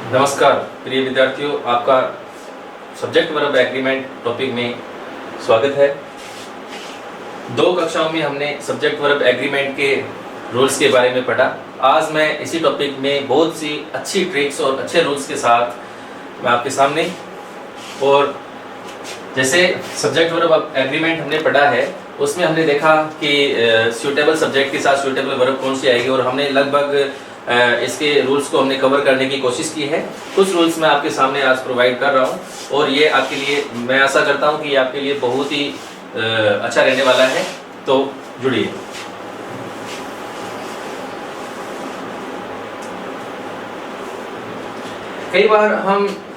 नमस्कार प्रिय विद्यार्थियों, आपका सब्जेक्ट वर्ब एग्रीमेंट टॉपिक में स्वागत है। दो कक्षाओं में हमने सब्जेक्ट वर्ब एग्रीमेंट के रूल्स के बारे में पढ़ा। आज मैं इसी टॉपिक में बहुत सी अच्छी ट्रिक्स और अच्छे रूल्स के साथ मैं आपके सामने। और जैसे सब्जेक्ट वर्ब एग्रीमेंट हमने पढ़ा है, उसमें हमने देखा कि सूटेबल सब्जेक्ट के साथ सूटेबल वर्ब कौन सी आएगी, और हमने लगभग इसके रूल्स को हमने कवर करने की कोशिश की है। कुछ रूल्स मैं आपके सामने आज प्रोवाइड कर रहा हूँ, और ये आपके लिए, मैं आशा करता हूँ कि ये आपके लिए बहुत ही अच्छा रहने वाला है। तो जुड़िए। कई बार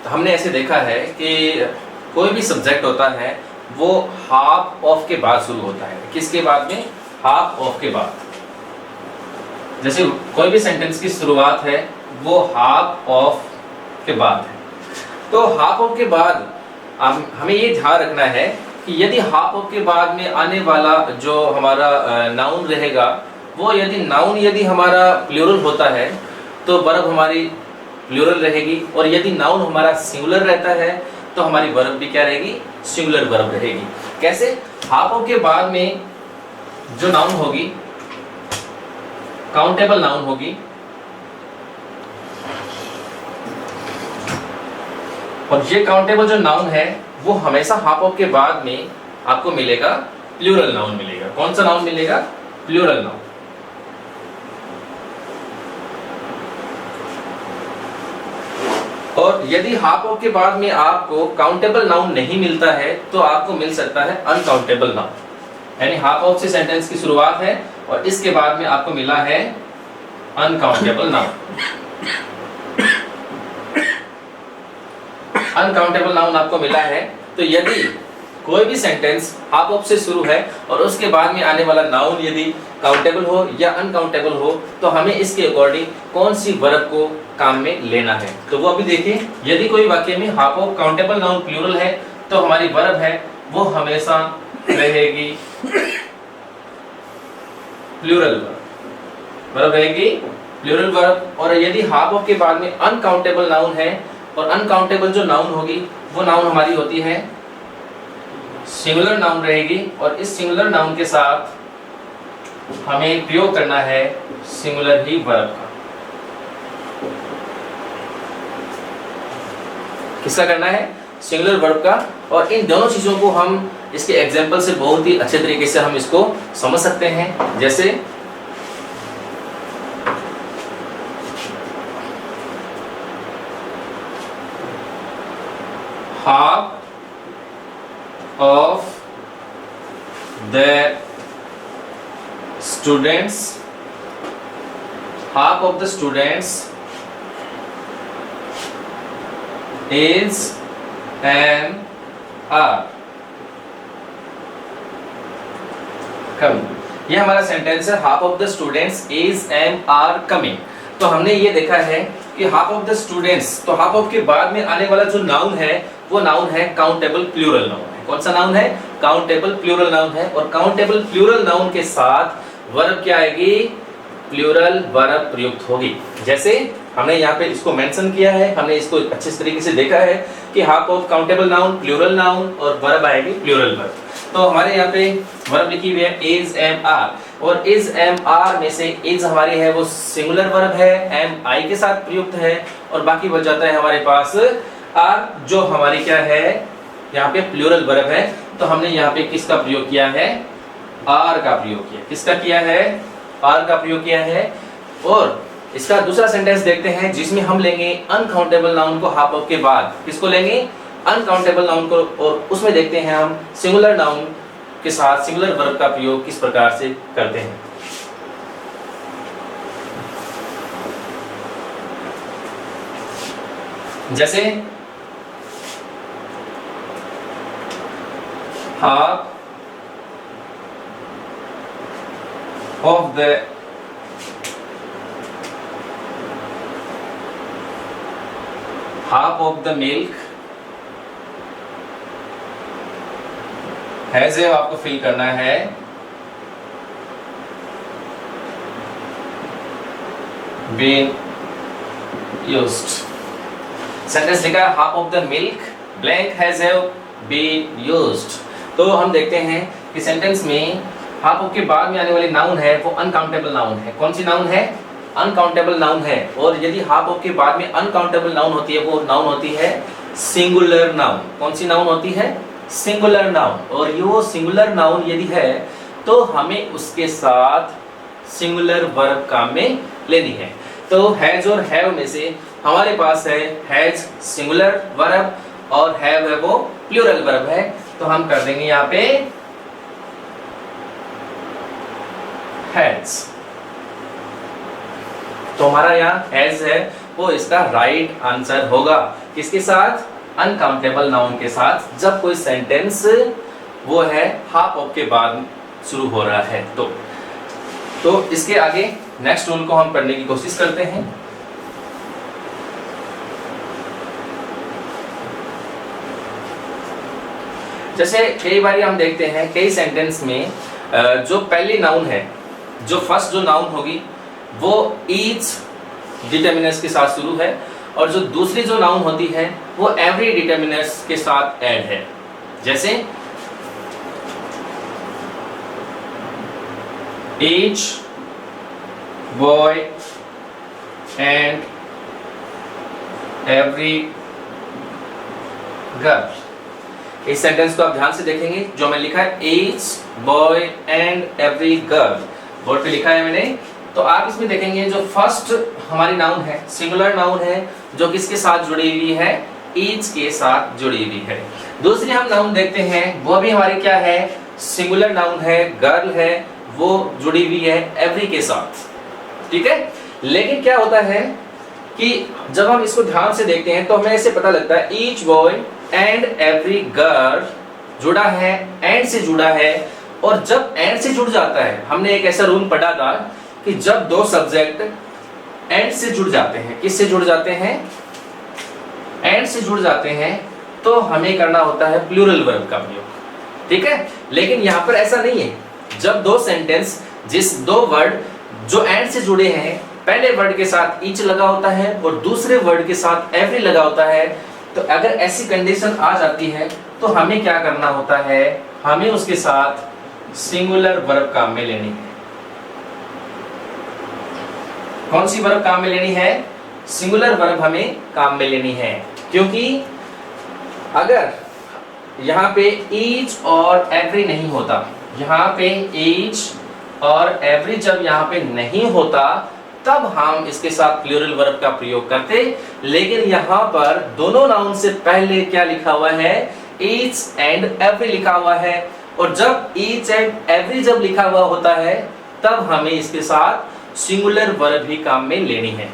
हमने ऐसे देखा है कि कोई भी सब्जेक्ट होता है वो हाफ ऑफ के बाद शुरू होता है। किसके बाद में? हाफ ऑफ के बाद। जैसे कोई भी सेंटेंस की शुरुआत है वो हाफ ऑफ के बाद है। तो हाफ ऑफ के बाद हमें ये ध्यान रखना है कि यदि हाफ ऑफ के बाद में आने वाला जो हमारा नाउन रहेगा, वो यदि हमारा प्लूरल होता है तो वर्ब हमारी प्लूरल रहेगी, और यदि नाउन हमारा सिंगुलर रहता है तो हमारी वर्ब भी क्या रहेगी? सिंगुलर वर्ब रहेगी। कैसे? हाफ ऑफ के बाद में जो नाउन होगी काउंटेबल नाउन होगी, और ये काउंटेबल जो नाउन है वो हमेशा हाफ ऑफ के बाद में आपको मिलेगा प्लूरल नाउन मिलेगा। कौन सा नाउन मिलेगा? Plural noun. और यदि हाफ ऑफ के बाद में आपको काउंटेबल नाउन नहीं मिलता है तो आपको मिल सकता है अनकाउंटेबल नाउन। यानी हाफ ऑफ से सेंटेंस की शुरुआत है और इसके बाद में आपको मिला है अनकाउंटेबल नाउन। अनकाउंटेबल नाउन आपको मिला है, तो यदि कोई भी सेंटेंस हाफ ऑफ से शुरू है और उसके बाद में आने वाला नाउन यदि काउंटेबल हो या अनकाउंटेबल हो, तो हमें इसके अकॉर्डिंग कौन सी वर्ब को काम में लेना है। तो वो अभी देखिए, यदि कोई वाक्य में half of countable noun plural है तो हमारी वर्ब है वो हमेशा रहेगी प्लूरल वर्ब रहेगी प्लूरल वर्ब। और यदि हाफ ऑफ के बाद में अनकाउंटेबल नाउन है, और अनकाउंटेबल जो नाउन होगी वो नाउन हमारी होती है सिंगुलर नाउन रहेगी, और इस सिंगुलर नाउन के साथ हमें प्रयोग करना है सिंगुलर ही वर्ब का। किसका करना है? सिंगुलर वर्ब का। और इन दोनों चीजों को हम इसके एग्जाम्पल से बहुत ही अच्छे तरीके से हम इसको समझ सकते हैं। जैसे half of the students is and are coming। ये हमारा सेंटेंस है, half of the students is and are coming. तो हमने ये देखा है कि हाफ ऑफ द स्टूडेंट्स, तो हाफ ऑफ के बाद में आने वाला जो नाउन है वो नाउन है काउंटेबल प्लूरल नाउन है। कौन सा नाउन है? काउंटेबल प्लूरल नाउन है। और काउंटेबल प्लूरल नाउन के साथ वर्ब क्या आएगी? प्लूरल वर्ब प्रयुक्त होगी। जैसे हमने यहाँ पे इसको मेंशन किया है, हमने इसको अच्छे तरीके से देखा है कि half of countable noun plural noun और वर्ब आएगी प्लूरल वर्ब। तो हमारे यहाँ पे वर्ब लिखी हुई है इज एम आर, और इज एम आर में से इज हमारी है वो सिंगुलर वर्ब है, एम आई के साथ प्रयुक्त है, और बाकी बच जाता है हमारे पास आर जो हमारी क्या है यहाँ पे प्लूरल वर्ब है। तो हमने यहाँ पे किसका प्रयोग किया है? आर का प्रयोग किया। किसका किया है? आर का प्रयोग किया है। और इसका दूसरा सेंटेंस देखते हैं जिसमें हम लेंगे अनकाउंटेबल नाउन को हाफ ऑफ के बाद। किसको लेंगे? अनकाउंटेबल नाउन को। और उसमें देखते हैं हम सिंगुलर नाउन के साथ सिंगुलर वर्ब का प्रयोग किस प्रकार से करते हैं। जैसे half of the milk has आपको फिल करना है been used। सेंटेंस लिखा है half of the milk blank has been used. तो हम देखते हैं कि सेंटेंस में हाफ ऑफ के बाद में आने वाली नाउन है वो अनकाउंटेबल नाउन है। कौन सी नाउन है? अनकाउंटेबल नाउन है। और यदि हाफ ऑफ के बाद में अनकाउंटेबल नाउन होती है वो नाउन होती है सिंगुलर नाउन। कौन सी नाउन होती है? Singular noun. और ये सिंगुलर नाउन यदि है तो हमें उसके साथ सिंगुलर वर्ब काम में लेनी है। तो हैज और हैव में से हमारे पास है हैज सिंगुलर वर्ब और हैव है वो प्लूरल वर्ब है। तो हम कर देंगे यहाँ पे हैज। तो हमारा यहाँ हैज है वो इसका राइट आंसर होगा। किसके साथ? अनकाउंटेबल नाउन के साथ, जब कोई सेंटेंस वो है हाफ ऑफ के बाद शुरू हो रहा है। तो इसके आगे नेक्स्ट रूल को हम पढ़ने की कोशिश करते हैं। जैसे कई बार हम देखते हैं कई सेंटेंस में जो पहली नाउन है, जो फर्स्ट जो नाउन होगी वो ईच डिटरमिनर्स के साथ शुरू है और जो दूसरी जो नाउन होती है वो एवरी डिटरमिनर्स के साथ ऐड है। जैसे each boy and every girl. इस सेंटेंस को आप ध्यान से देखेंगे, जो मैं लिखा है each boy and every girl, board पे लिखा है मैंने। तो आप इसमें देखेंगे जो फर्स्ट हमारी नाउन है सिंगुलर नाउन है, जो किसके साथ जुड़ी हुई है? ईच के साथ जुड़ी हुई है। दूसरी हम नाउन देखते हैं, वो भी हमारी क्या है? सिंगुलर नाउन है, गर्ल है, वो जुड़ी हुई है एवरी के साथ। ठीक है। लेकिन क्या होता है कि जब हम इसको ध्यान से देखते हैं तो हमें ऐसे पता लगता है each boy and every girl जुड़ा है, एंड से जुड़ा है। और जब एंड से जुड़ जाता है, हमने एक ऐसा रूल पढ़ा था कि जब दो सब्जेक्ट एंड से जुड़ जाते हैं, किससे जुड़ जाते हैं? एंड से जुड़ जाते हैं, तो हमें करना होता है प्लूरल वर्ब का प्रयोग। ठीक है। लेकिन यहाँ पर ऐसा नहीं है। जब दो सेंटेंस दो वर्ड जो एंड से जुड़े हैं, पहले वर्ड के साथ ईच लगा होता है और दूसरे वर्ड के साथ एवरी लगा होता है, तो अगर ऐसी कंडीशन आ जाती है तो हमें क्या करना होता है? हमें उसके साथ सिंगुलर वर्ब काम में लेनी है। कौन सी वर्ब काम में लेनी है? सिंगुलर वर्ब हमें काम में लेनी है। क्योंकि अगर यहाँ पे ईच और एवरी नहीं होता, यहाँ पे ईच और एवरी जब यहाँ पे नहीं होता तब हम इसके साथ प्लूरल वर्ब का प्रयोग करते। लेकिन यहाँ पर दोनों नाउन से पहले क्या लिखा हुआ है? ईच एंड एवरी लिखा हुआ है। और जब ईच एंड एवरी जब लिखा हुआ होता है तब हमें इसके साथ सिंगुलर वर्ब भी काम में लेनी है।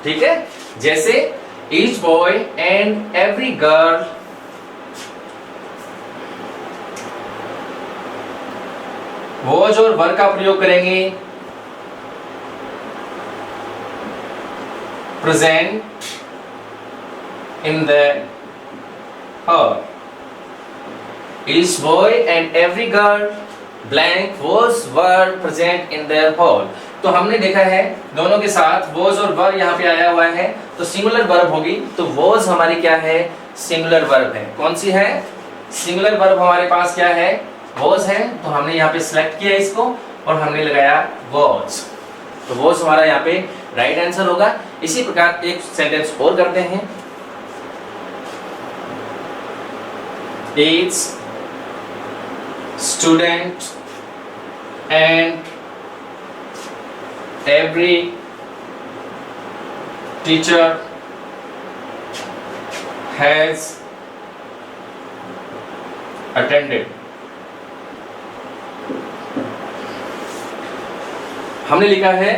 ठीक है। जैसे each boy and every girl, was और वर का प्रयोग करेंगे present in the hall. Each boy and every girl blank was were present in their hall। तो हमने देखा है दोनों के साथ was और were यहाँ पे आया हुआ है, तो सिंगुलर वर्ब होगी। तो was हमारी क्या है? सिंगुलर वर्ब है। कौन सी है? सिंगुलर वर्ब हमारे पास क्या है? was है। तो हमने यहाँ पे सिलेक्ट किया इसको और हमने लगाया was। तो was हमारा यहाँ पे राइट आंसर होगा। इसी प्रकार एक सेंटेंस और करते हैं। Each student and every teacher has attended। हमने लिखा है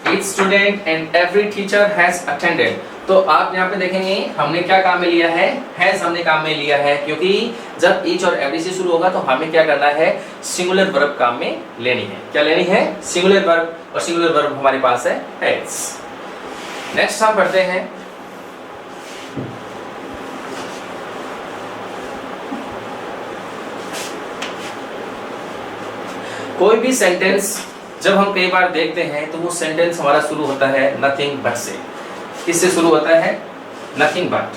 each student and every teacher has attended। तो आप यहाँ पे देखेंगे हमने क्या काम में लिया है? हैज हमने काम में लिया है, क्योंकि जब ईच और एवरी से शुरू होगा तो हमें क्या करना है? सिंगुलर वर्ब काम में लेनी है। क्या लेनी है? Singular verb. और सिंगुलर वर्ब हमारे पास है हैज। नेक्स्ट हम पढ़ते हैं कोई भी सेंटेंस जब हम कई बार देखते हैं तो वो सेंटेंस हमारा शुरू होता है नथिंग बट से। किससे शुरू होता है? Nothing but.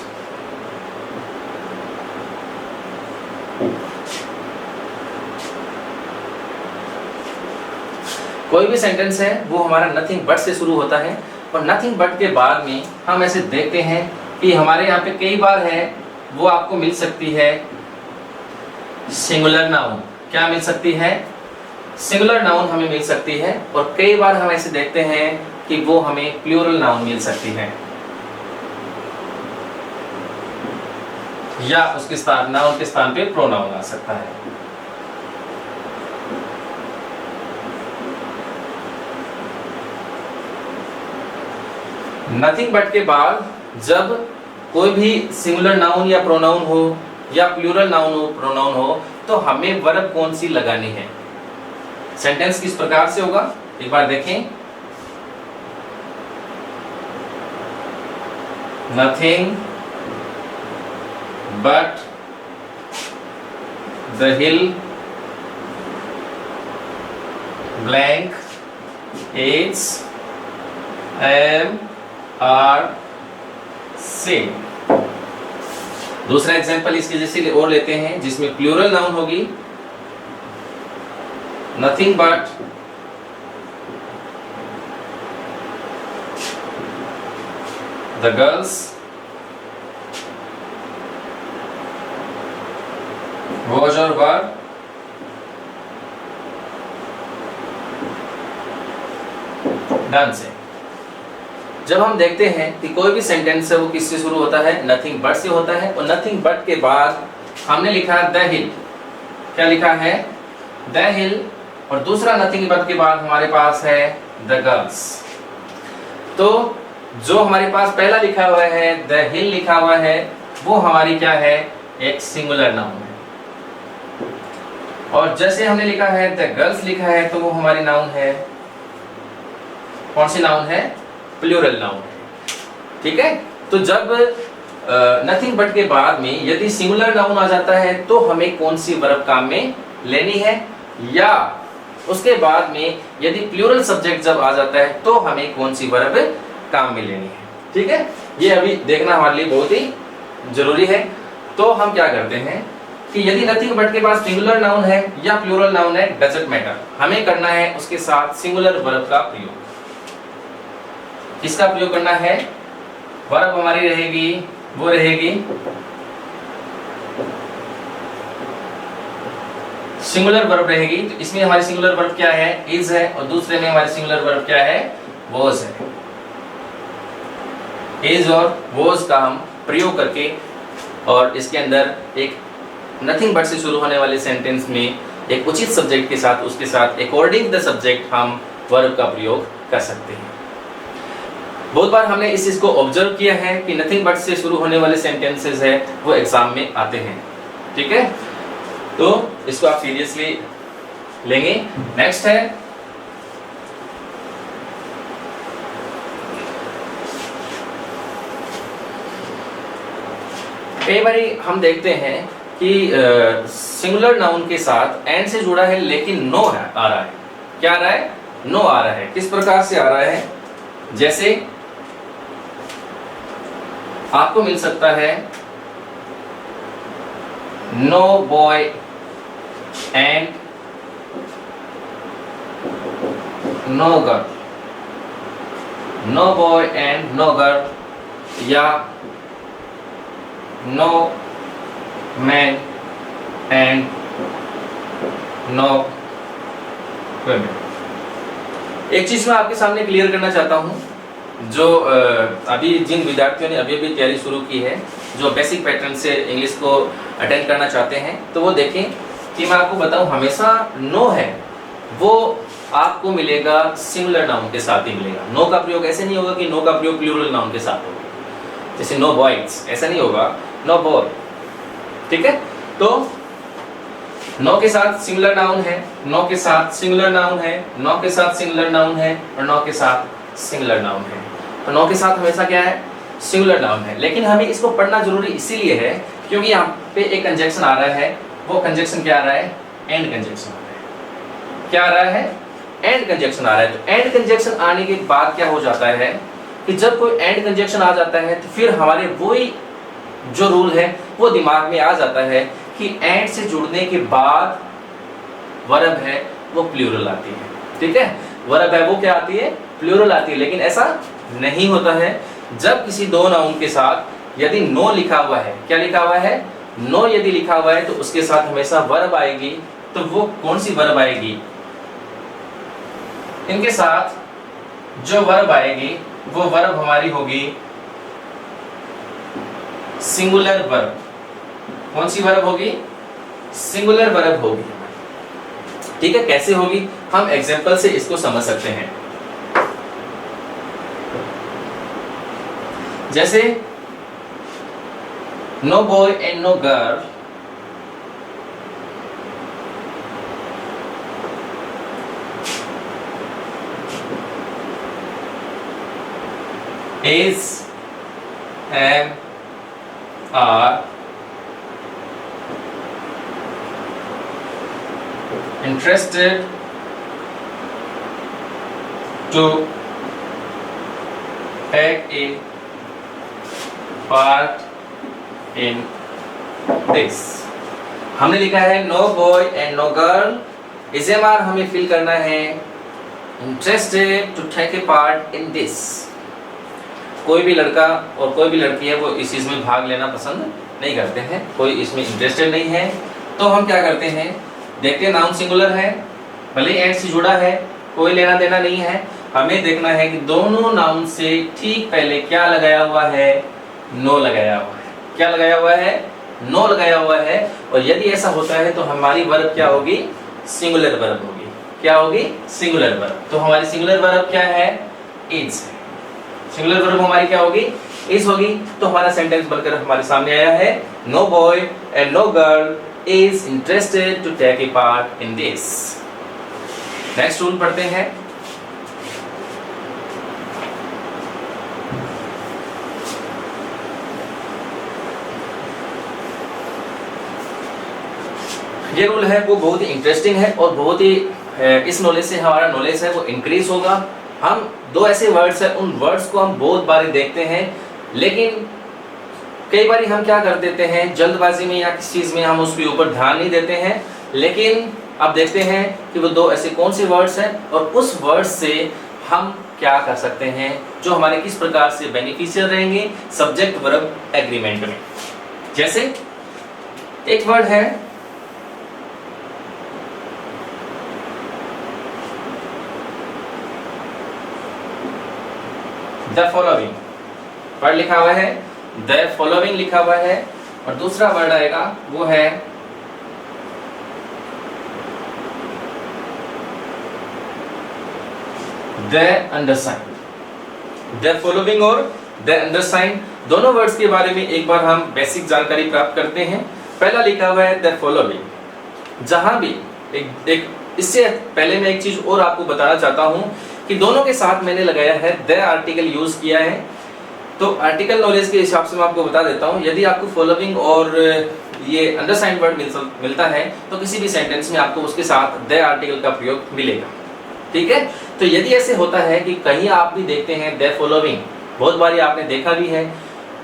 कोई भी सेंटेंस है वो हमारा नथिंग बट से शुरू होता है, और नथिंग बट के बाद में हम ऐसे देखते हैं कि हमारे यहाँ पे कई बार है वो आपको मिल सकती है सिंगुलर नाउन। क्या मिल सकती है? सिंगुलर नाउन हमें मिल सकती है, और कई बार हम ऐसे देखते हैं कि वो हमें प्लूरल नाउन मिल सकती है, या उसके स्थान नाउन के स्थान पे प्रोनाउन आ सकता है। नथिंग बट के बाद जब कोई भी सिंगुलर नाउन या प्रोनाउन हो, या प्लूरल नाउन हो, प्रोनाउन हो, तो हमें वर्ब कौन सी लगानी है? सेंटेंस किस प्रकार से होगा एक बार देखें। Nothing but the hill blank is am are same. दूसरा एग्जांपल इसके जैसे और लेते हैं जिसमें प्लूरल नाउन होगी, nothing but the girls was और were dancing। जब हम देखते हैं कि कोई भी सेंटेंस है वो किससे शुरू होता है? नथिंग बट से होता है, और नथिंग बट के बाद हमने लिखा द हिल। क्या लिखा है? द हिल, और दूसरा नथिंग बट के बाद हमारे पास है द गर्ल्स। तो जो हमारे पास पहला लिखा हुआ है द हिल लिखा हुआ है वो हमारी क्या है? एक सिंगुलर नाउन है, और जैसे हमने लिखा है द गर्ल्स लिखा है तो वो हमारी नाउन है, कौन सी नाउन है? प्लूरल नाउन है। ठीक है, तो जब नथिंग बट के बाद में यदि सिंगुलर नाउन आ जाता है तो हमें कौन सी वर्ब काम में लेनी है, या उसके बाद में यदि प्लूरल सब्जेक्ट जब आ जाता है तो हमें कौन सी वर्ब काम में लेनी है। ठीक है, ये अभी देखना हमारे लिए बहुत ही जरूरी है। तो हम क्या करते हैं कि यदि नथिंग बट के पास सिंगुलर नाउन है या प्लूरल नाउन है, डजंट मैटर, हमें करना है उसके साथ सिंगुलर वर्ब का प्रयोग। किसका प्रयोग करना है? वर्ब हमारी रहेगी, वो रहेगी सिंगुलर वर्ब रहेगी। तो इसमें हमारी सिंगुलर वर्ब क्या है? इज है, और दूसरे में हमारी सिंगुलर वर्ब क्या है? वॉज है। इज और वॉज का हम प्रयोग करके, और इसके अंदर एक नथिंग बट से शुरू होने वाले सेंटेंस में एक उचित सब्जेक्ट के साथ, उसके साथ अकॉर्डिंग द सब्जेक्ट हम वर्ब का प्रयोग कर सकते हैं। बहुत बार हमने इस चीज को ऑब्जर्व किया है कि नथिंग बट से शुरू होने वाले सेंटेंसेस है वो एग्जाम में आते हैं। ठीक है, तो इसको आप सीरियसली लेंगे। नेक्स्ट है कई बार हम देखते हैं कि सिंगुलर नाउन के साथ एंड से जुड़ा है लेकिन नो है आ रहा है। क्या आ रहा है? नो आ रहा है। किस प्रकार से आ रहा है? जैसे आपको मिल सकता है no boy and no girl, no boy and no girl, या no man and no women. एक चीज मैं आपके सामने क्लियर करना चाहता हूं, जो अभी जिन विद्यार्थियों ने अभी तैयारी शुरू की है, जो बेसिक पैटर्न से इंग्लिश को अटेंड करना चाहते हैं, तो वो देखें कि मैं आपको बताऊं हमेशा नो है वो आपको मिलेगा सिंगुलर नाउन के साथ ही मिलेगा। नो का प्रयोग ऐसे नहीं होगा कि नो का प्रयोग प्लूरल नाउन के साथ होगा, जैसे नो बॉयज ऐसा नहीं होगा, नो बॉय। ठीक है, तो नो के साथ सिंगुलर नाउन है, नो के साथ सिंगुलर नाउन है, नो के साथ सिंगुलर नाउन है, और नो के साथ सिंगुलर नाउन है। तो नो के साथ हमेशा क्या है? सिंगुलर नाउन है। लेकिन हमें इसको पढ़ना जरूरी इसीलिए है क्योंकि यहाँ पे एक कंजक्शन आ रहा है। वो कंजक्शन क्या आ रहा है? एंड कंजक्शन आ रहा है। क्या आ रहा है? एंड कंजक्शन आ रहा है। तो एंड कंजक्शन आने के बाद क्या हो जाता है कि जब कोई एंड कंजक्शन आ जाता है तो फिर हमारे वही जो रूल है वो दिमाग में आ जाता है कि एंड से जुड़ने के बाद वर्ब है वो प्लूरल आती है। ठीक है, वर्ब है वो क्या आती है, प्लूरल आती है। लेकिन ऐसा नहीं होता है। जब किसी दो नाउन के साथ यदि नो लिखा हुआ है, क्या लिखा हुआ है, नो यदि लिखा हुआ है, तो उसके साथ हमेशा वर्ब आएगी। तो वो कौन सी वर्ब आएगी, इनके साथ जो वर्ब आएगी वो वर्ब हमारी होगी सिंगुलर वर्ब। कौन सी वर्ब होगी, सिंगुलर वर्ब होगी। ठीक है, कैसे होगी, हम एग्जांपल से इसको समझ सकते हैं। जैसे no boy and no girl is am are interested to take a part in this। हमने लिखा है no boy and no girl, is am are हमें फिल करना है interested to take a part in this. कोई भी लड़का और कोई भी लड़की है वो इस चीज़ में भाग लेना पसंद नहीं करते हैं, कोई इसमें इंटरेस्टेड नहीं है। तो हम क्या करते हैं, देखते हैं नाउन सिंगुलर है, भले ही एंड से जुड़ा है, कोई लेना देना नहीं है। हमें देखना है कि दोनों नाउन से ठीक पहले क्या लगाया हुआ है, नो लगाया हुआ है। क्या लगाया हुआ है, नो लगाया हुआ है। और यदि ऐसा होता है तो हमारी वर्ब क्या होगी, सिंगुलर वर्ब होगी। क्या होगी, सिंगुलर वर्ब। तो हमारी सिंगुलर वर्ब क्या है, इज है। सिंगुलर वर्ब हमारी क्या होगी, इज होगी। तो हमारा सेंटेंस बनकर हमारे सामने आया है no boy and no girl is interested to take a part in this. Next rule पढ़ते हैं। ये रूल है वो बहुत ही इंटरेस्टिंग है और बहुत ही इस नॉलेज से हमारा नॉलेज है वो इंक्रीज होगा। हम दो ऐसे वर्ड्स हैं, उन वर्ड्स को हम बहुत बार देखते हैं, लेकिन कई बार हम क्या कर देते हैं, जल्दबाजी में या किसी चीज़ में हम उसके ऊपर ध्यान नहीं देते हैं। लेकिन अब देखते हैं कि वो दो ऐसे कौन से वर्ड्स हैं और उस वर्ड से हम क्या कर सकते हैं जो हमारे किस प्रकार से बेनिफिशियल रहेंगे सब्जेक्ट वर्ब एग्रीमेंट में। जैसे एक वर्ड है द फॉलोइंग, वर्ड लिखा हुआ है द फॉलोइंग लिखा हुआ है, और दूसरा वर्ड आएगा वो है द अंडरसाइंड। द फॉलोइंग और द अंडरसाइंड दोनों वर्ड्स के बारे में एक बार हम बेसिक जानकारी प्राप्त करते हैं। पहला लिखा हुआ है द फॉलोइंग। जहां भी एक इससे पहले मैं एक चीज और आपको बताना चाहता हूं कि दोनों के साथ मैंने लगाया है द आर्टिकल यूज किया है। तो आर्टिकल नॉलेज के हिसाब से मैं आपको बता देता हूं, यदि आपको फॉलोइंग और ये अंडरसाइंड वर्ड मिलता है तो किसी भी सेंटेंस में आपको उसके साथ द आर्टिकल का प्रयोग मिलेगा। ठीक है, तो यदि ऐसे होता है कि कहीं आप भी देखते हैं द फॉलोइंग, बहुत बारी आपने देखा भी है,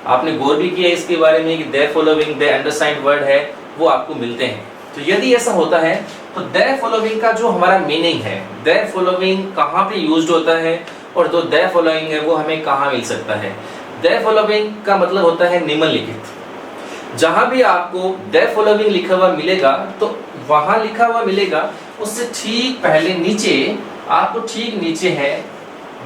आपने गौर भी किया इसके बारे में कि द फॉलोइंग द अंडरसाइंड वर्ड है वो आपको मिलते हैं। तो यदि ऐसा होता है तो द फॉलोइंग का जो हमारा मीनिंग है, द फॉलोइंग कहाँ पे यूज्ड होता है और जो द फॉलोइंग है वो हमें कहाँ मिल सकता है। द फॉलोइंग का मतलब होता है निम्नलिखित। जहाँ भी आपको द फॉलोइंग लिखा हुआ मिलेगा तो वहाँ लिखा हुआ मिलेगा, उससे ठीक पहले नीचे आपको ठीक नीचे है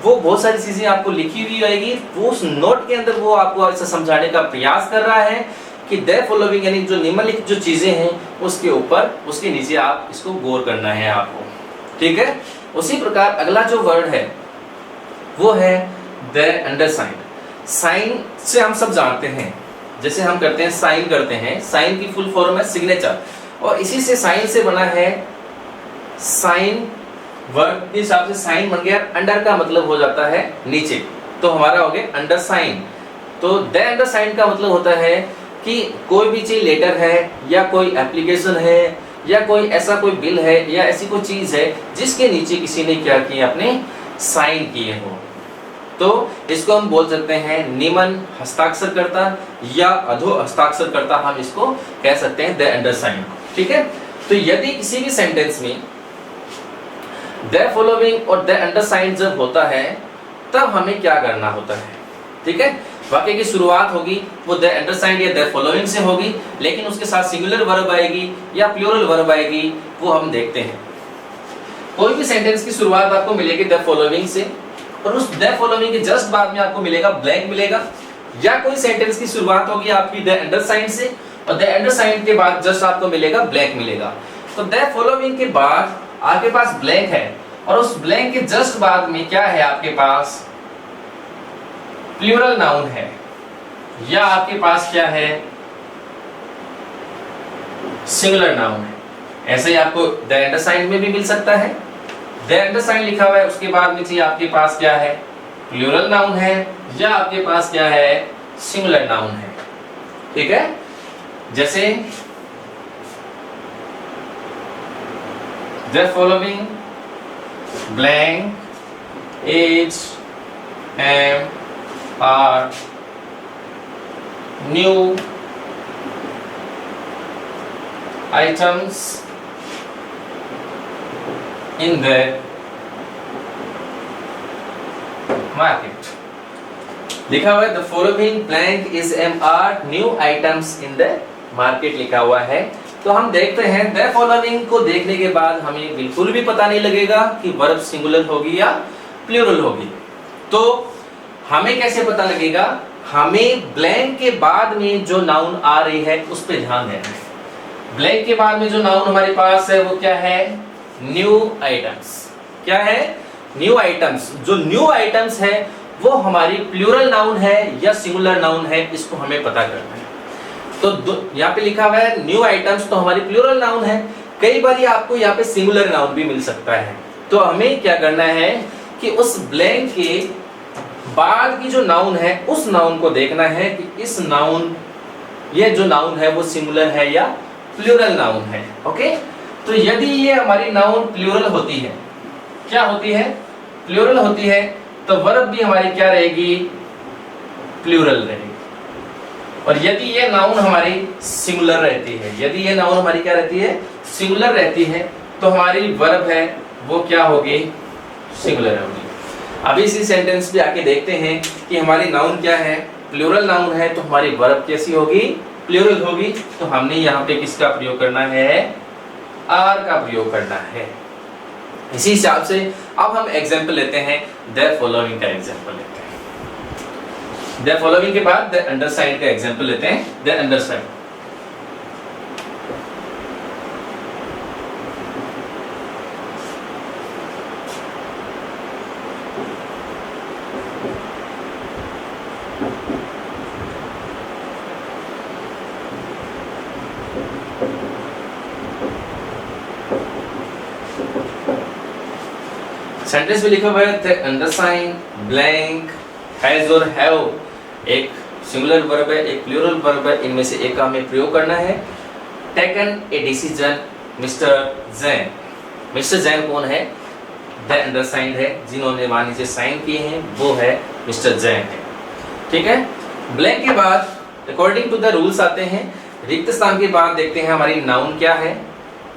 वो बहुत सारी चीजें आपको लिखी हुई आएगी। वो उस नोट के अंदर वो आपको ऐसा समझाने का प्रयास कर रहा है कि द फॉलोइंग यानी जो निम्नलिखित जो चीजें हैं उसके ऊपर उसके नीचे आप इसको गौर करना है आपको। ठीक है, उसी प्रकार अगला जो वर्ड है वो है द अंडरसाइंड। साइन से हम सब जानते हैं, जैसे हम करते हैं साइन करते हैं, साइन की फुल फॉर्म है सिग्नेचर, और इसी से साइन से बना है साइन। वर्ड के हिसाब से साइन बन गया, अंडर का मतलब हो जाता है नीचे, तो हमारा हो गया अंडरसाइन। तो द अंडरसाइन का मतलब होता है कि कोई भी चीज लेटर है या कोई एप्लीकेशन है या कोई ऐसा कोई बिल है या ऐसी कोई चीज है जिसके नीचे किसी ने क्या किया, अपने साइन किए हो, तो इसको हम बोल सकते हैं निम्न हस्ताक्षरकर्ता या अधो हस्ताक्षरकर्ता, हम इसको कह सकते हैं द अंडरसाइन। ठीक है, तो यदि किसी भी सेंटेंस में द फॉलोइंग और द अंडरसाइंड जब होता है तब हमें क्या करना होता है, ठीक है। वाक्य की शुरुआत होगी वो द अंडरसाइंड या द फॉलोइंग से होगी, लेकिन उसके साथ सिंगुलर वर्ब आएगी या प्लूरल वर्ब आएगी वो हम देखते हैं। कोई भी सेंटेंस की शुरुआत आपको मिलेगी द फॉलोइंग से, और उस द फॉलोइंग के जस्ट बाद में आपको मिलेगा ब्लैंक मिलेगा, या कोई सेंटेंस की शुरुआत होगी आपकी द अंडरसाइंड से और द अंडरसाइंड के बाद जस्ट आपको मिलेगा ब्लैंक मिलेगा। तो द फॉलोइंग के बाद आपके पास ब्लैंक है और उस ब्लैंक के जस्ट बाद में क्या है आपके पास प्लूरल नाउन है, या आपके पास क्या है सिंगुलर नाउन है। ऐसे ही आपको द अंडरसाइंड में भी मिल सकता है, द अंडरसाइंड लिखा हुआ है उसके बाद में चाहिए आपके पास क्या है प्लूरल नाउन है, या आपके पास क्या है सिंगुलर नाउन है, ठीक है। जैसे the following blank is am are new items in the market। लिखा हुआ है the following blank is MR new items in the market लिखा हुआ है। तो हम देखते हैं the following को देखने के बाद हमें बिल्कुल भी पता नहीं लगेगा कि वर्ब सिंगुलर होगी या प्लूरल होगी। तो हमें कैसे पता लगेगा, हमें ब्लैंक के बाद में जो नाउन आ रही है उस पर ध्यान देना है। ब्लैंक के बाद में जो नाउन हमारे पास है वो क्या है न्यू आइटम्स। क्या है न्यू आइटम्स। जो न्यू आइटम्स है वो हमारी प्लूरल नाउन है या सिंगुलर नाउन है, इसको हमें पता करना है। तो यहाँ पे लिखा हुआ है न्यू आइटम्स, तो हमारी प्लूरल नाउन है। कई बार आपको यहाँ पे सिंगुलर नाउन भी मिल सकता है। तो हमें क्या करना है कि उस ब्लैंक के बाद की जो नाउन है उस नाउन को देखना है कि इस नाउन ये जो नाउन है वो सिंगुलर है या प्लूरल नाउन है। ओके, तो यदि ये हमारी नाउन प्लूरल होती है, क्या होती है प्लूरल होती है, तो वर्ब भी हमारी क्या रहेगी प्लूरल रहेगी। और यदि ये नाउन हमारी सिंगुलर रहती है, यदि ये नाउन हमारी क्या रहती है सिंगुलर रहती है, तो हमारी वर्ब है वो क्या होगी सिंगुलर होगी। अभी इसी सेंटेंस पे आके देखते हैं कि हमारी नाउन क्या है प्लूरल नाउन है, तो हमारी वर्ब कैसी होगी प्लूरल होगी। तो हमने यहाँ पे किसका प्रयोग करना है आर का प्रयोग करना है। इसी हिसाब से अब हम एग्जाम्पल लेते हैं द फॉलोइंग का एग्जाम्पल लेते हैं। द फॉलोइंग के बाद द अंडरसाइंड का एग्जाम्पल लेते हैं। द अंडरसाइंड सेंटेंस में लिखा हुआ है द अंडरसाइंड ब्लैंक हैज और हैव, एक सिंगुलर वर्ब है एक प्लूरल वर्ब है, इनमें से एक का हमें प्रयोग करना है। Taken a decision mister Jain. Mister Jain कौन है द अंडरसाइंड है, जिन्होंने वहां नीचे साइन किए हैं वो है मिस्टर जैन है, ठीक है। ब्लैंक के बाद अकॉर्डिंग टू द रूल्स आते हैं। रिक्त स्थान के बाद देखते हैं हमारी नाउन क्या है।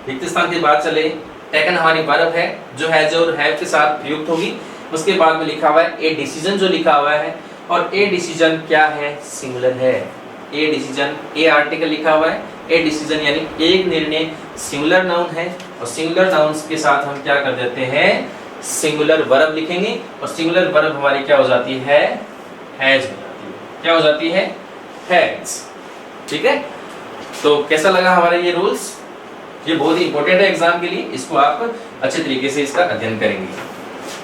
रिक्त स्थान के बाद चले टेकन हमारी वर्ब है जो हैज और हैव के साथ प्रयुक्त होगी। उसके बाद में लिखा हुआ है ए डिसीजन जो लिखा हुआ है, और ए डिसीजन क्या है सिंगुलर है। ए डिसीजन ए आर्टिकल लिखा हुआ है, ए डिसीजन यानी एक निर्णय सिंगुलर नाउन है, और सिंगुलर नाउन के साथ हम क्या कर देते हैं सिंगुलर वर्ब लिखेंगे, और सिंगुलर वर्ब हमारी क्या हो जाती है हैज हो जाती है। क्या हो जाती है हैज, ठीक है। तो कैसा लगा हमारा ये रूल्स, ये बहुत ही इंपॉर्टेंट है एग्जाम के लिए, इसको आप अच्छे तरीके से इसका अध्ययन करेंगे।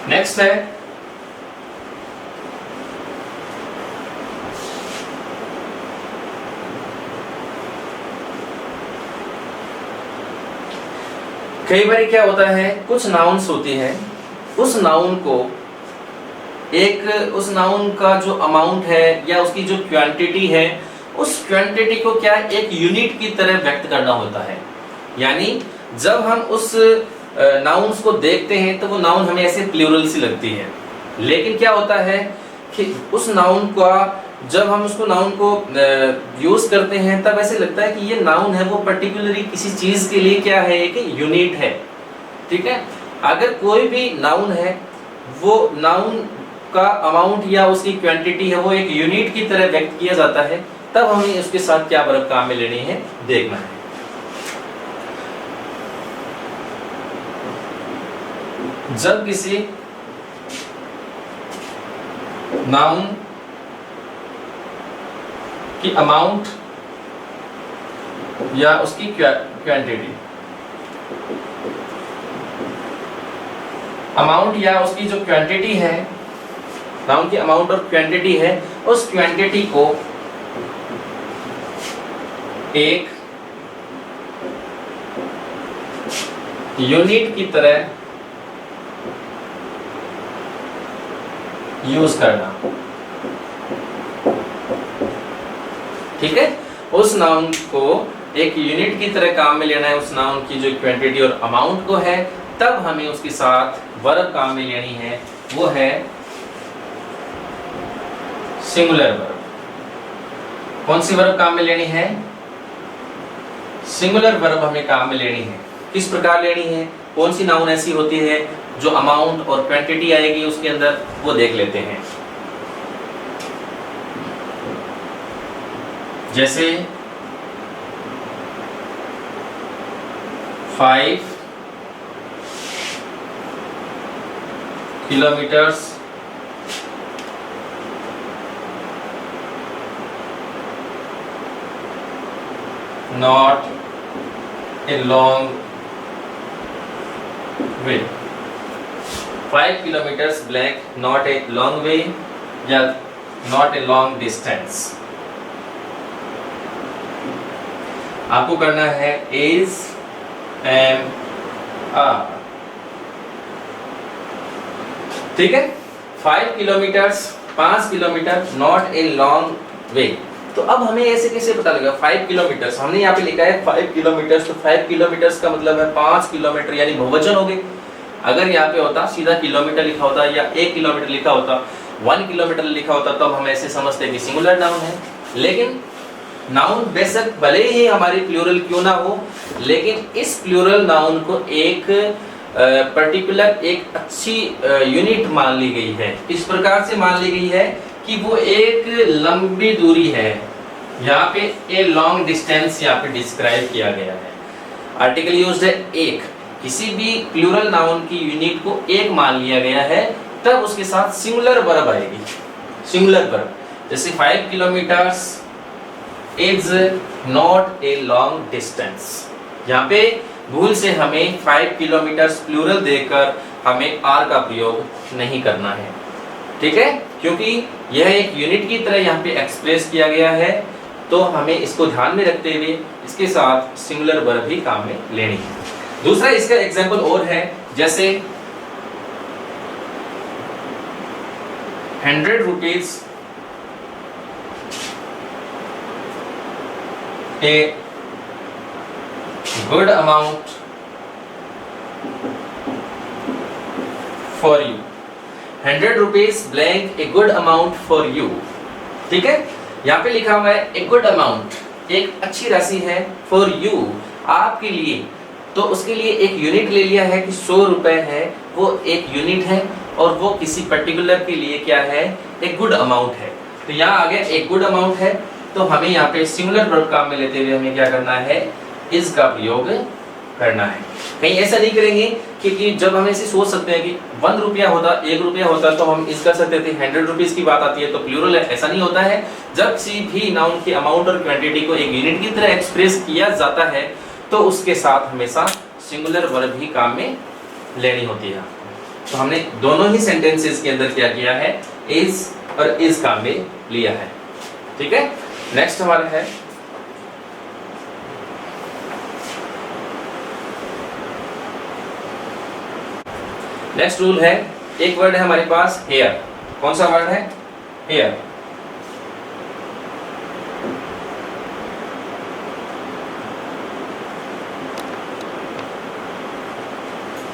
नेक्स्ट है कई बार क्या होता है कुछ नाउन्स होती है, उस नाउन को उस नाउन का जो अमाउंट है या उसकी जो क्वांटिटी है, उस क्वांटिटी को क्या एक यूनिट की तरह व्यक्त करना होता है। यानी जब हम उस नाउन्स को देखते हैं तो वो नाउन हमें ऐसे प्लूरल सी लगती है, लेकिन क्या होता है कि उस नाउन का जब हम उसको नाउन को यूज करते हैं तब ऐसे लगता है कि ये नाउन है वो पर्टिकुलरली किसी चीज के लिए क्या है एक यूनिट है, ठीक है। अगर कोई भी नाउन है वो नाउन का अमाउंट या उसकी क्वांटिटी है वो एक यूनिट की तरह व्यक्त किया जाता है, तब हमें उसके साथ क्या वर्ब काम में लेनी है देखना है। जब किसी नाउन की अमाउंट या उसकी क्वांटिटी, अमाउंट या उसकी जो क्वांटिटी है, नाउन की अमाउंट और क्वांटिटी है, उस क्वांटिटी को एक यूनिट की तरह यूज करना, ठीक है। उस नाउन को एक यूनिट की तरह काम में लेना है, उस नाउन की जो क्वांटिटी और अमाउंट को है, तब हमें उसके साथ वर्ब काम में लेनी है, वो है सिंगुलर वर्ब। कौन सी वर्ब काम में लेनी है? सिंगुलर वर्ब हमें काम में लेनी है। किस प्रकार लेनी है? कौन सी नाउन ऐसी होती है जो अमाउंट और क्वांटिटी आएगी उसके अंदर, वो देख लेते हैं। जैसे 5 kilometres not a long way। 5 kilometers blank not a long way या not a long distance। आपको करना है is am are, ठीक है। 5 kilometres 5 kilometre not a long way. तो अब हमें ऐसे कैसे पता लगेगा 5 किलोमीटर्स? हमने यहाँ पे लिखा है 5 किलोमीटर्स, तो 5 किलोमीटर्स का मतलब है 5 किलोमीटर, यानी बहुवचन हो गए। अगर यहाँ पे होता सीधा किलोमीटर लिखा होता या 1 किलोमीटर लिखा होता, 1 किलोमीटर लिखा होता, तब हम ऐसे समझते कि सिंगुलर नाउन है। लेकिन नाउन बेशक भले ही हमारी प्लूरल क्यों ना हो, लेकिन इस प्लूरल नाउन को एक पर्टिकुलर एक अच्छी यूनिट मान ली गई है। इस प्रकार से मान ली गई है कि वो एक लंबी दूरी है। यहाँ पे ए लॉन्ग डिस्टेंस यहाँ पे डिस्क्राइब किया गया है। आर्टिकल यूज्ड है एक, किसी भी प्लूरल नाउन की यूनिट को एक मान लिया गया है, तब उसके साथ सिंगुलर वर्ब आएगी। सिंगुलर वर्ब जैसे 5 kilometres is not a long distance. यहाँ पे भूल से हमें 5 किलोमीटर्स प्लूरल देकर हमें आर का प्रयोग नहीं करना है, ठीक है, क्योंकि यह एक यूनिट की तरह यहाँ पे एक्सप्रेस किया गया है। तो हमें इसको ध्यान में रखते हुए इसके साथ सिंगुलर वर्ब भी काम में लेनी है। दूसरा इसका एग्जांपल और है, जैसे 100 rupees a good amount for you. 100 rupees blank a good amount for you, ठीक है। यहाँ पे लिखा हुआ है ए गुड अमाउंट, एक अच्छी राशि है, फॉर यू, आपके लिए। तो उसके लिए एक यूनिट ले लिया है कि 100 रुपए है, वो एक यूनिट है और वो किसी पर्टिकुलर के लिए क्या है, एक गुड अमाउंट है। तो यहाँ आ गया एक गुड अमाउंट है, तो हमें यहाँ पे सिंगुलर वर्ब काम में लेते हुए हमें क्या करना है, इज का प्रयोग करना है। कहीं ऐसा नहीं करेंगे क्योंकि जब हम ऐसे सोच सकते हैं कि 1 रुपया होता, 1 रुपया होता, तो हम इस कर सकते थे। 100 रुपीज की बात आती है तो प्लूरल है, ऐसा नहीं होता है। जब किसी भी नाउन की अमाउंट और क्वांटिटी को एक यूनिट की तरह एक्सप्रेस किया जाता है तो उसके साथ हमेशा सिंगुलर वर्ब ही काम में लेनी होती है। तो हमने दोनों ही सेंटेंसेस के अंदर क्या किया है, इज और इज काम में लिया है, ठीक है। नेक्स्ट हमारा है नेक्स्ट रूल है, एक वर्ड है हमारे पास हेयर। कौन सा वर्ड है? हेयर।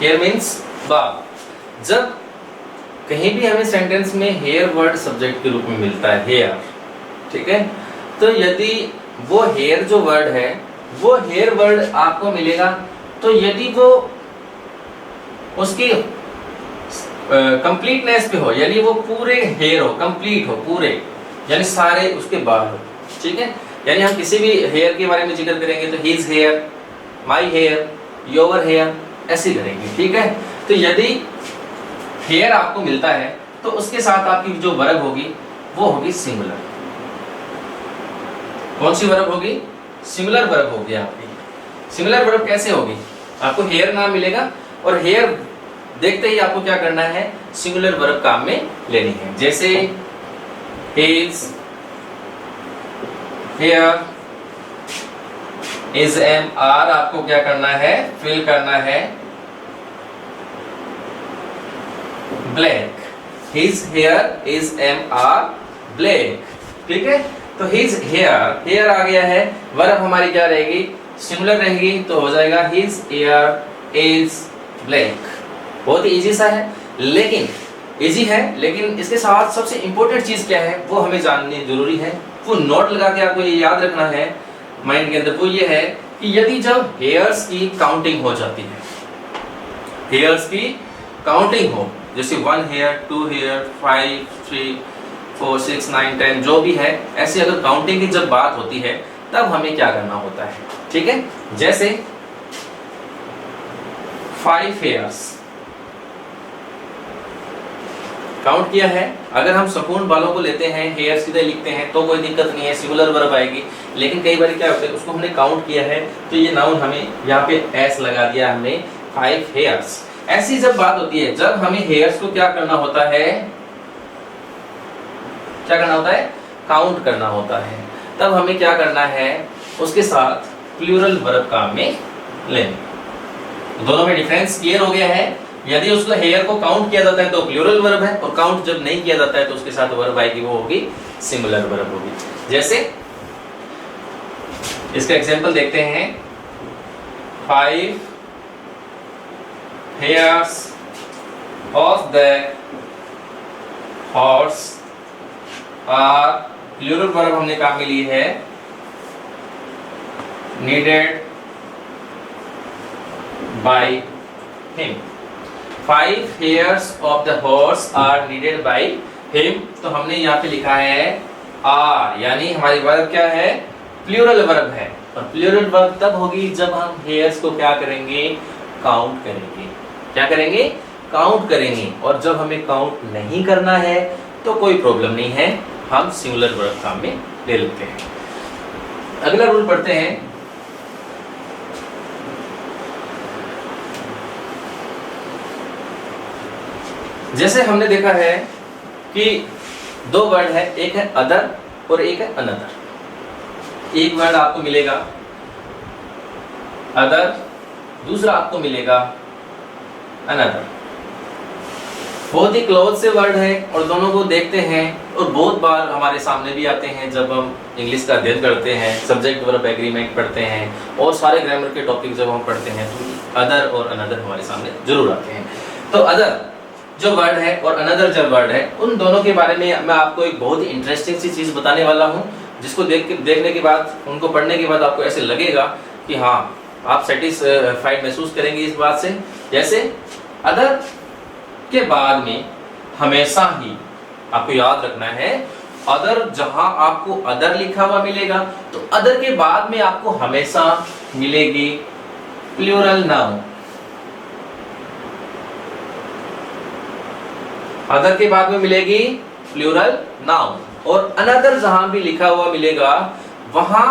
हेयर मीन्स बाल। जब कहीं भी हमें सेंटेंस में हेयर वर्ड सब्जेक्ट के रूप में मिलता है, हेयर, ठीक है, तो यदि वो हेयर जो वर्ड है वो हेयर वर्ड आपको मिलेगा, तो यदि वो उसकी कंप्लीटनेस पे हो, यानी वो पूरे हेयर हो, कंप्लीट हो पूरे, यानी सारे उसके बाल हो, ठीक है। यानी हम किसी भी हेयर के बारे में जिक्र करेंगे तो his hair, my hair, your hair, ऐसे करेंगे, ठीक है। तो यदि हेयर आपको मिलता है तो उसके साथ आपकी जो वर्ब होगी वो होगी सिंगुलर। कौन सी वर्ब होगी? सिंगुलर वर्ब होगी आपकी। सिंगुलर वर्ब कैसे होगी? आपको हेयर नाम मिलेगा और हेयर देखते ही आपको क्या करना है, सिंगुलर वर्ब काम में लेनी है। जैसे his hair, is am are आपको क्या करना है, फिल करना है black. His hair is am are black, ठीक है। तो हिज हेयर, हेयर आ गया है, वर्ब हमारी क्या रहेगी, सिंगुलर रहेगी, तो हो जाएगा हिज हेयर इज ब्लैक। बहुत ही इजी सा है, लेकिन इजी है, लेकिन इसके साथ सबसे इंपॉर्टेंट चीज क्या है वो हमें जाननी जरूरी है, वो नोट लगा के आपको ये याद रखना है माइंड के अंदर। वो ये है कि यदि जब हेयर्स की काउंटिंग हो जाती है, हेयर्स की काउंटिंग हो, जैसे 1 हेयर, 2 हेयर, 5, 3, 4, 6, 9, 10 जो भी है, ऐसी अगर काउंटिंग की जब बात होती है तब हमें क्या करना होता है, ठीक है। जैसे 5 हेयर्स काउंट किया है, अगर हम सुकून बालों को लेते हैं, हेयर सीधे लिखते हैं तो कोई दिक्कत नहीं है, सिंगुलर वर्ब आएगी। लेकिन कई बार क्या होता है, उसको हमने काउंट किया है तो ये नाउन हमें यहाँ पे एस लगा दिया हमने, 5 हेयर्स। ऐसी जब बात होती है, जब हमें हेयर्स को क्या करना होता है, क्या करना होता है, काउंट करना होता है, तब हमें क्या करना है, उसके साथ प्लूरल वर्ब काम में लेना। दोनों में डिफरेंस क्लियर हो गया है। यदि उसको हेयर को काउंट किया जाता है तो प्लूरल वर्ब है, और काउंट जब नहीं किया जाता है तो उसके साथ वर्ब आएगी, वो होगी सिंगुलर वर्ब होगी। जैसे इसका एग्जांपल देखते हैं, 5 hairs of the horse are, plural verb हमने काम में ली है needed by him। 5 hairs of the horse are needed by him, तो हमने यहाँ पे लिखा है are, यानी हमारी वर्ब क्या है, प्लूरल वर्ब है। और प्लूरल वर्ब तब होगी जब हम हेयर्स को क्या करेंगे, काउंट करेंगे। क्या करेंगे, काउंट करेंगे। और जब हमें काउंट नहीं करना है तो कोई प्रॉब्लम नहीं है, हम सिंगुलर वर्ब काम में ले लेते हैं। अगला रूल पढ़ते हैं, जैसे हमने देखा है कि 2 वर्ड है, एक है अदर और एक है अनदर। एक वर्ड आपको मिलेगा अदर, दूसरा आपको मिलेगा अनदर। बहुत ही क्लोज से वर्ड है और दोनों को देखते हैं और बहुत बार हमारे सामने भी आते हैं जब हम इंग्लिश का अध्ययन करते हैं, सब्जेक्ट वर्ब एग्रीमेंट पढ़ते हैं और सारे ग्रामर के टॉपिक जब हम पढ़ते हैं तो अदर और अनदर हमारे सामने जरूर आते हैं। तो अदर जो वर्ड है और अनदर जो वर्ड है, उन दोनों के बारे में मैं आपको एक बहुत ही इंटरेस्टिंग सी चीज़ बताने वाला हूँ, जिसको देखने के बाद, उनको पढ़ने के बाद आपको ऐसे लगेगा कि हाँ, आप सेटिस्फाइड महसूस करेंगे इस बात से। जैसे अदर के बाद में हमेशा ही आपको याद रखना है, अदर जहां आपको अदर लिखा हुआ मिलेगा तो अदर के बाद में आपको हमेशा मिलेगी प्लूरल नाउन। अदर के बाद में मिलेगी प्लूरल नाउन, और अनदर जहां भी लिखा हुआ मिलेगा वहां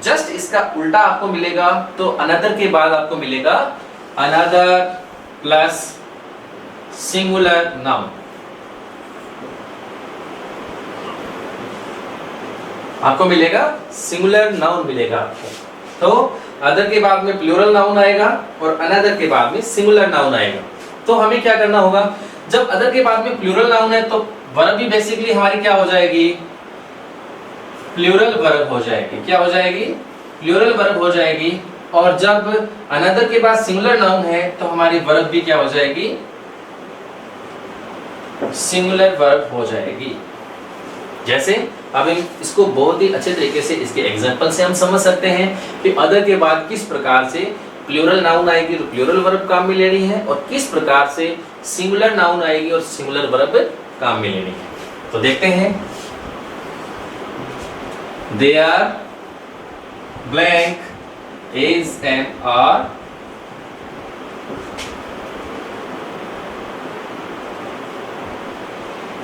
जस्ट इसका उल्टा आपको मिलेगा। तो अनदर के बाद आपको मिलेगा अनदर प्लस सिंगुलर नाउन। आपको मिलेगा सिंगुलर नाउन मिलेगा आपको। तो अदर के बाद में प्लूरल नाउन आएगा और अनदर के बाद में सिंगुलर नाउन आएगा। तो हमें क्या करना होगा, जब अदर के बाद में प्लूरल नाउन है तो वर्ब भी बेसिकली हमारी क्या हो जाएगी, प्लूरल वर्ब हो जाएगी। क्या हो जाएगी, प्लूरल वर्ब हो जाएगी। और जब अनदर के बाद सिंगुलर नाउन है तो हमारी वर्ब भी क्या हो जाएगी, सिंगुलर वर्ब हो जाएगी। जैसे अब हम इसको बहुत ही अच्छे तरीके से इसके एग्जांपल से हम समझ सकते हैं कि अदर के बाद किस प्रकार से प्लूरल नाउन आएगी तो प्लूरल वर्ब काम में लेनी है, और किस प्रकार से सिंगुलर नाउन आएगी और सिंगुलर वर्ब काम में लेनी है। तो देखते हैं, there are blank is and are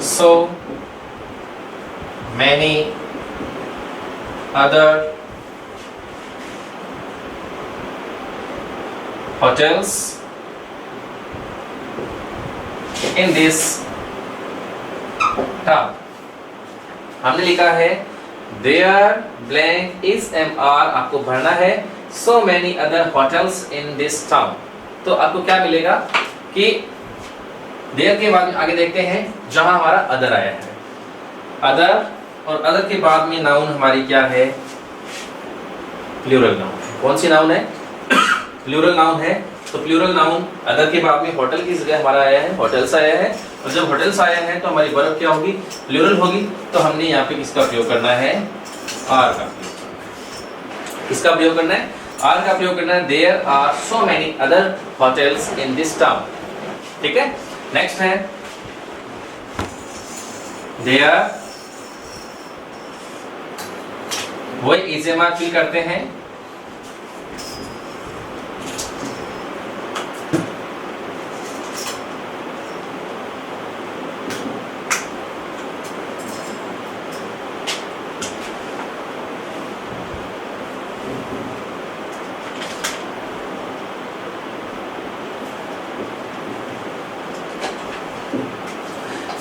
so many other hotels in this town। हमने लिखा है there blank is am are, आपको भरना है so many other hotels in this town। तो आपको क्या मिलेगा कि देयर के बाद में आगे देखते हैं जहां हमारा अदर आया है, अदर, और अदर के बाद में नाउन हमारी क्या है, प्लूरल नाउन। कौन सी नाउन है, प्लूरल नाउन है। तो प्लूरल नाउन अदर के बाद में होटल की जगह हमारा आया है, होटल्स आया है, और जब होटल्स आया है तो हमारी वर्ब क्या होगी, प्लूरल होगी। तो हमने यहाँ पे किसका प्रयोग करना है, आर का। किसका प्रयोग करना है, आर का प्रयोग करना है। There are so many other hotels in this town. ठीक है, नेक्स्ट है देयर, वही इजेमा फिल करते हैं।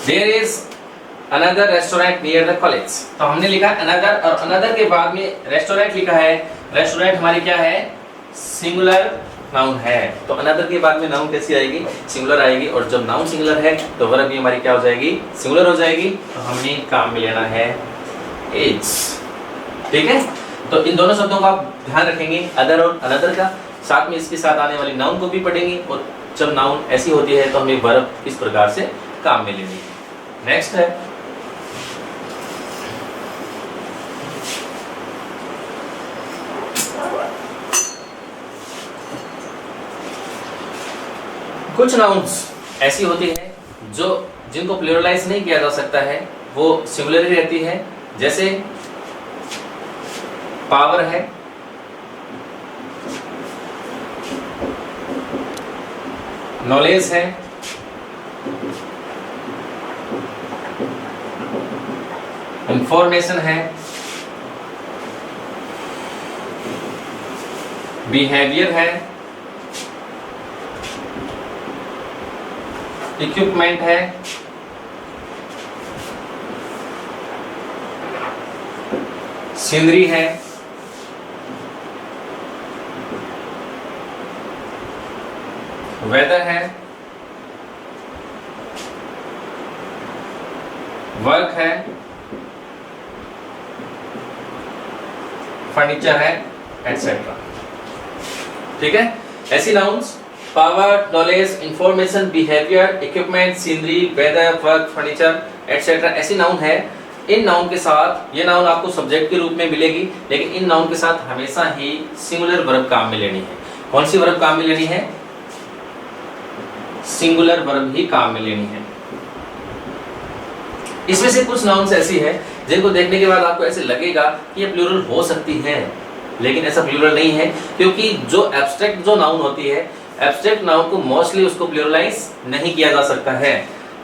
There is another restaurant near the college। तो हमने लिखा another, और another के बाद में रेस्टोरेंट लिखा है। रेस्टोरेंट हमारी क्या है, सिंगुलर नाउन है। तो another के बाद में नाउन कैसी आएगी, सिंगुलर आएगी, और जब नाउन सिंगुलर है तो वर्ब भी हमारी क्या हो जाएगी, सिंगुलर हो जाएगी। तो हमने काम में लेना है is। ठीक है, तो इन दोनों शब्दों का आप ध्यान रखेंगे, अदर और another का, साथ में इसके साथ आने वाली नाउन को भी पढ़ेंगे, और जब नाउन ऐसी होती है तो हमें वर्ब किस प्रकार से काम में लेनी है। नेक्स्ट है कुछ नाउन्स ऐसी होती है जो जिनको प्लूरलाइज नहीं किया जा सकता है, वो सिंगुलर ही रहती है। जैसे पावर है, नॉलेज है, इंफॉर्मेशन है, बिहेवियर है, इक्विपमेंट है, सीनरी है, वेदर है, वर्क है, फर्नीचर है, एटसेट्रा। ठीक है, ऐसी nouns power, knowledge, information, behaviour, equipment, scenery, weather, work, furniture, etcetera, ऐसी नाउन है। इन नाउन के साथ, ये नाउन आपको सब्जेक्ट के रूप में मिलेगी, लेकिन इन नाउन के साथ हमेशा ही सिंगुलर वर्ब काम में लेनी है। कौन सी वर्ब काम में लेनी है, सिंगुलर वर्ब ही काम में लेनी है। इसमें से कुछ नाउन्स ऐसी है जिनको देखने के बाद आपको ऐसे लगेगा कि ये प्लूरल हो सकती है, लेकिन ऐसा प्लूरल नहीं है, क्योंकि जो एब्स्ट्रैक्ट जो नाउन होती है, एब्स्ट्रैक्ट नाउन को मोस्टली उसको प्लूरलाइज नहीं किया जा सकता है।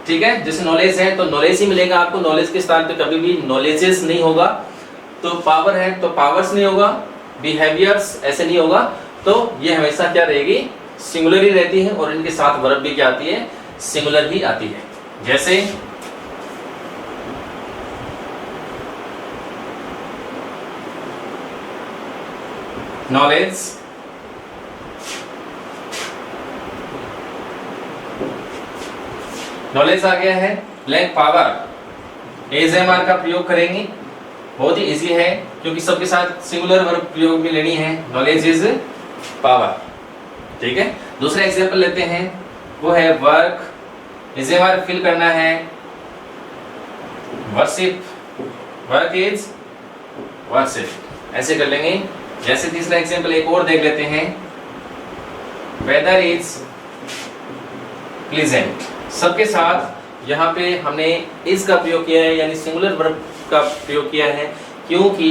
ठीक है, जैसे नॉलेज है तो नॉलेज ही मिलेगा आपको, नॉलेज के स्थान पे कभी भी नॉलेजेस नहीं होगा। तो पावर है तो पावर्स नहीं होगा, बिहेवियर्स ऐसे नहीं होगा। तो ये हमेशा क्या रहेगी, सिंगुलर ही रहती है, और इनके साथ वर्ब भी क्या आती है, सिंगुलर ही आती है। जैसे नॉलेज, नॉलेज आ गया है, ब्लैंक पावर, एजेमआर का प्रयोग करेंगे, बहुत ही इजी है क्योंकि सबके साथ सिंगुलर वर्ब प्रयोग में लेनी है। Knowledge is power. ठीक है, दूसरा एग्जांपल लेते हैं, वो है वर्क, एजेमआर फिल करना है, वर्शिप, वर्क इज वर्शिप, ऐसे कर लेंगे। जैसे तीसरा एग्जांपल एक और देख लेते हैं, वेदर इज प्लीजेंट। सबके साथ यहाँ पे हमने इज का प्रयोग किया है, यानी सिंगुलर वर्ब का प्रयोग किया है, क्योंकि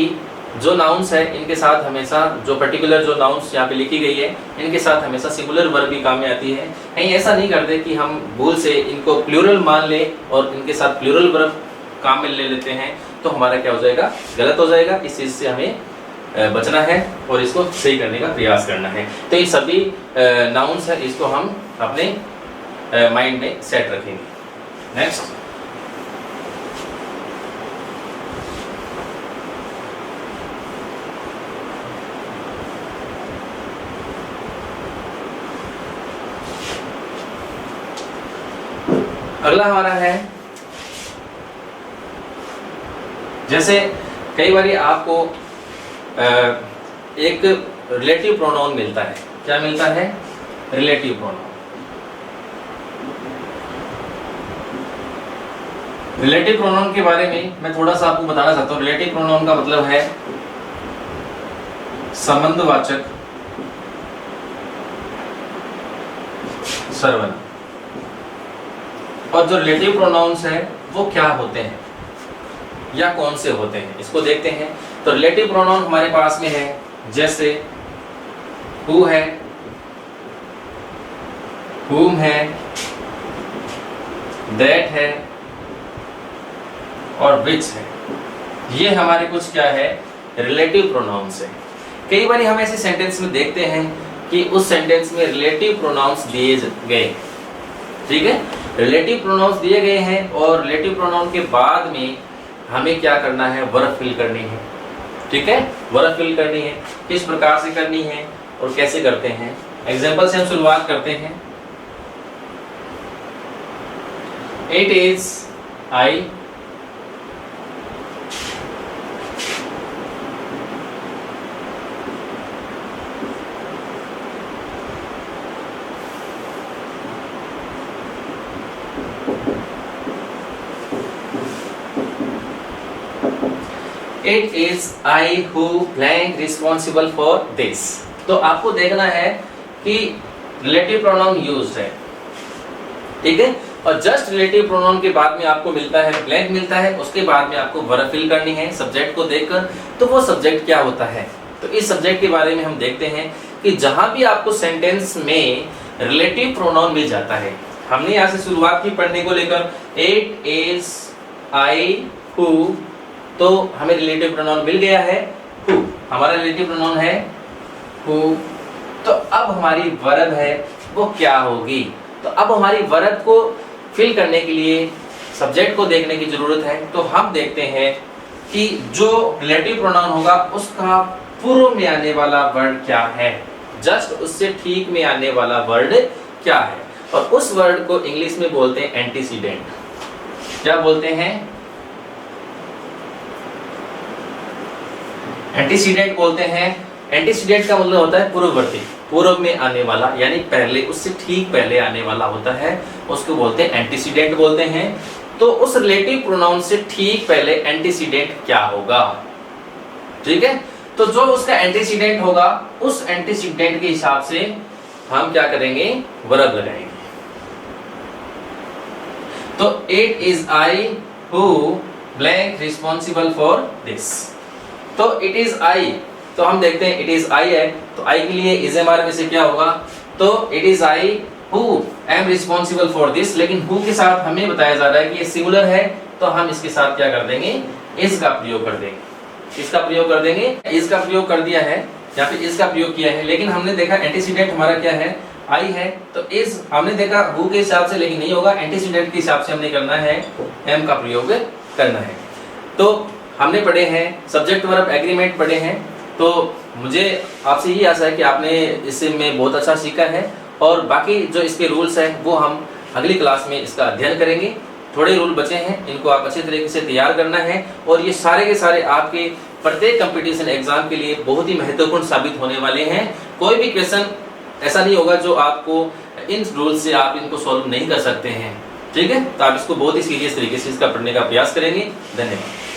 जो नाउन्स है इनके साथ हमेशा जो पर्टिकुलर जो नाउन्स यहाँ पे लिखी गई है इनके साथ हमेशा सिंगुलर वर्ब ही काम में आती है। कहीं ऐसा नहीं करते कि हम भूल से इनको प्लूरल मान ले और इनके साथ प्लूरल वर्ब काम में ले लेते हैं, तो हमारा क्या हो जाएगा, गलत हो जाएगा। इस चीज़ से हमें बचना है और इसको सही करने का प्रयास करना है। तो ये सभी नाउन्स है, इसको हम अपने माइंड में सेट रखेंगे। नेक्स्ट, अगला हमारा है, जैसे कई बार आपको एक रिलेटिव प्रोनाउन मिलता है। क्या मिलता है? Relative pronoun. रिलेटिव प्रोनाउन के बारे में मैं थोड़ा सा आपको बताना चाहता हूँ। रिलेटिव प्रोनाउन का मतलब है संबंधवाचक सर्वनाम। और जो रिलेटिव प्रोनाउंस है वो क्या होते हैं या कौन से होते हैं, इसको देखते हैं। तो रिलेटिव प्रोनाउन हमारे पास में है, जैसे हु है, whom है, that है और which है। ये हमारे कुछ क्या है, रिलेटिव प्रोनाउंस है। कई बार हम ऐसे सेंटेंस में देखते हैं कि उस सेंटेंस में रिलेटिव प्रोनाउंस दिए गए, ठीक है, रिलेटिव प्रोनाउंस दिए गए हैं और रिलेटिव प्रोनाउन के बाद में हमें क्या करना है, वर्ब फिल करनी है। ठीक है, वर्ब फिल करनी है, किस प्रकार से करनी है और कैसे करते हैं, एग्जांपल से हम शुरुआत करते हैं। It is I, It is I who blank responsible for this। तो आपको देखना है कि रिलेटिव प्रोनाउन यूज्ड है, ठीक है, और जस्ट रिलेटिव प्रोनाउन के बाद में आपको मिलता है ब्लैंक मिलता है, उसके बाद में आपको वर्ब फिल करनी है सब्जेक्ट को देखकर। तो वो सब्जेक्ट क्या होता है, तो इस सब्जेक्ट के बारे में हम देखते हैं कि जहां भी आपको सेंटेंस में रिलेटिव प्रोनाउन मिल जाता है, हमने यहाँ से शुरुआत की पढ़ने को लेकर इट इज आई हु, तो हमें रिलेटिव प्रोनाउन मिल गया है हु, हमारा रिलेटिव प्रोनाउन है हु। तो अब हमारी वर्ब है वो क्या होगी, तो अब हमारी वर्ब को फिल करने के लिए सब्जेक्ट को देखने की जरूरत है। तो हम देखते हैं कि जो रिलेटिव प्रोनाउन होगा उसका पूर्व में आने वाला वर्ड क्या है, जस्ट उससे ठीक में आने वाला वर्ड क्या है, और उस वर्ड को इंग्लिश में बोलते हैं एंटीसीडेंट। क्या बोलते हैं, एंटीसीडेंट बोलते हैं। एंटीसीडेंट का मतलब होता है पूर्ववर्ती, पूर्व में आने वाला, यानी पहले, उससे ठीक पहले आने वाला होता है, उसको बोलते हैं एंटीसीडेंट बोलते हैं। तो उस रिलेटिव प्रोनाउन से ठीक पहले एंटीसीडेंट क्या होगा, ठीक है, तो जो उसका एंटीसीडेंट होगा उस एंटीसीडेंट के हिसाब से हम क्या करेंगे, वर्ब लगाएंगे। तो it is I who blank responsible for this. तो इट इज आई, तो हम देखते हैं इट इज आई है, तो आई के लिए इज एम आर में से क्या होगा, तो it is I who am responsible for this. लेकिन हु के साथ हमें बताया जा रहा है कि ये सिंगुलर है, तो हम इसके साथ क्या कर देंगे, इज का प्रयोग कर देंगे। इसका प्रयोग कर देंगे, इज का प्रयोग कर दिया है, यहाँ पे इज का प्रयोग किया है। लेकिन हमने देखा एंटीसीडेंट हमारा क्या है, आई है, तो इज हमने देखा हु के हिसाब से, लेकिन नहीं होगा, एंटीसीडेंट के हिसाब से हमने करना है, एम का प्रयोग करना है। तो हमने पढ़े हैं सब्जेक्ट वर्ब एग्रीमेंट पढ़े हैं। तो मुझे आपसे यही आशा है कि आपने इससे में बहुत अच्छा सीखा है, और बाकी जो इसके रूल्स हैं वो हम अगली क्लास में इसका अध्ययन करेंगे। थोड़े रूल बचे हैं, इनको आप अच्छे तरीके से तैयार करना है, और ये सारे के सारे आपके प्रत्येक कंपटीशन एग्जाम के लिए बहुत ही महत्वपूर्ण साबित होने वाले हैं। कोई भी क्वेश्चन ऐसा नहीं होगा जो आपको इन रूल से आप इनको सॉल्व नहीं कर सकते हैं, ठीक है। तो आप इसको बहुत ही सीरियस तरीके से इसका पढ़ने का प्रयास करेंगे। धन्यवाद।